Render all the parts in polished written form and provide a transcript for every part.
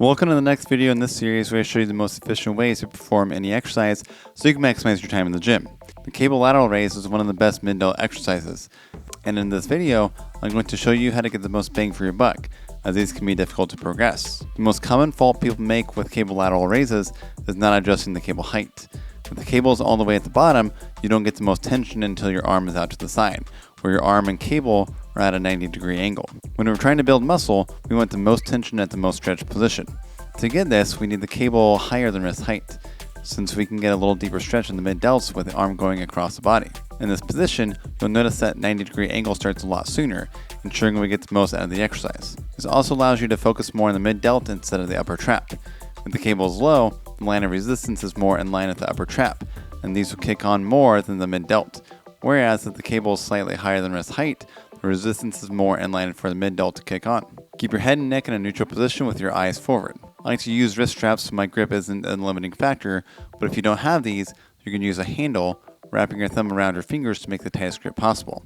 Welcome to the next video in this series where I show you the most efficient ways to perform any exercise so you can maximize your time in the gym. The cable lateral raise is one of the best mid-delt exercises, and in this video I'm going to show you how to get the most bang for your buck, as these can be difficult to progress. The most common fault people make with cable lateral raises is not adjusting the cable height. If the cable is all the way at the bottom, you don't get the most tension until your arm is out to the side, where your arm and cable are at a 90-degree angle. When we're trying to build muscle, we want the most tension at the most stretched position. To get this, we need the cable higher than wrist height, since we can get a little deeper stretch in the mid-delts with the arm going across the body. In this position, you'll notice that 90-degree angle starts a lot sooner, ensuring we get the most out of the exercise. This also allows you to focus more on the mid-delt instead of the upper trap. If the cable is low, the line of resistance is more in line with the upper trap, and these will kick on more than the mid-delt. Whereas if the cable is slightly higher than wrist height, the resistance is more in line for the mid-delt to kick on. Keep your head and neck in a neutral position with your eyes forward. I like to use wrist straps so my grip isn't a limiting factor, but if you don't have these, you can use a handle, wrapping your thumb around your fingers to make the tightest grip possible.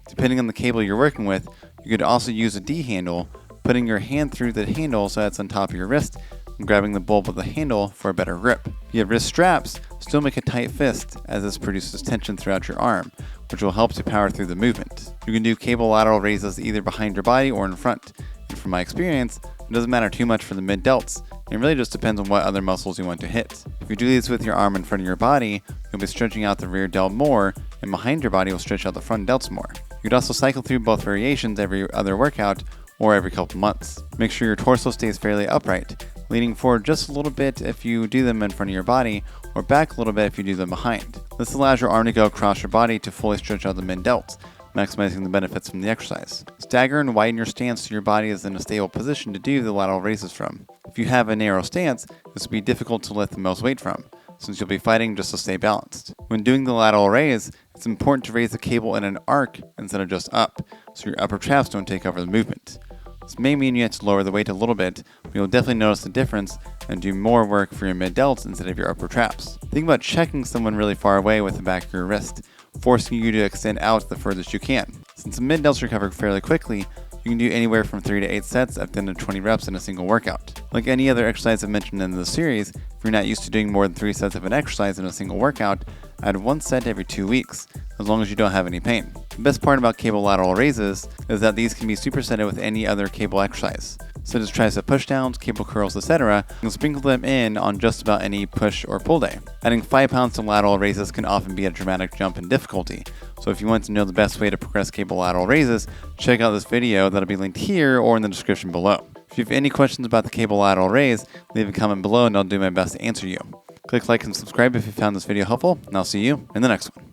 Depending on the cable you're working with, you could also use a D handle, putting your hand through the handle so it's on top of your wrist, and grabbing the bulb of the handle for a better grip. If you have wrist straps, still make a tight fist, as this produces tension throughout your arm, which will help to power through the movement. You can do cable lateral raises either behind your body or in front, and from my experience, it doesn't matter too much for the mid-delts. It really just depends on what other muscles you want to hit. If you do these with your arm in front of your body, you'll be stretching out the rear delt more, and behind your body will stretch out the front delts more. You could also cycle through both variations every other workout or every couple months. Make sure your torso stays fairly upright, leaning forward just a little bit if you do them in front of your body, or back a little bit if you do them behind. This allows your arm to go across your body to fully stretch out the mid-delts, maximizing the benefits from the exercise. Stagger and widen your stance so your body is in a stable position to do the lateral raises from. If you have a narrow stance, this will be difficult to lift the most weight from, since you'll be fighting just to stay balanced. When doing the lateral raise, it's important to raise the cable in an arc instead of just up, so your upper traps don't take over the movement. This may mean you have to lower the weight a little bit, but you'll definitely notice the difference and do more work for your mid-delts instead of your upper traps. Think about checking someone really far away with the back of your wrist, forcing you to extend out the furthest you can. Since the mid-delts recover fairly quickly, you can do anywhere from 3 to 8 sets of 10 to 20 reps in a single workout. Like any other exercise I've mentioned in this series, if you're not used to doing more than 3 sets of an exercise in a single workout, add 1 set every 2 weeks, as long as you don't have any pain. The best part about cable lateral raises is that these can be supersetted with any other cable exercise, such as tricep pushdowns, cable curls, etc. You can sprinkle them in on just about any push or pull day. Adding 5 pounds to lateral raises can often be a dramatic jump in difficulty, so if you want to know the best way to progress cable lateral raises, check out this video that'll be linked here or in the description below. If you have any questions about the cable lateral raise, leave a comment below and I'll do my best to answer you. Click like and subscribe if you found this video helpful, and I'll see you in the next one.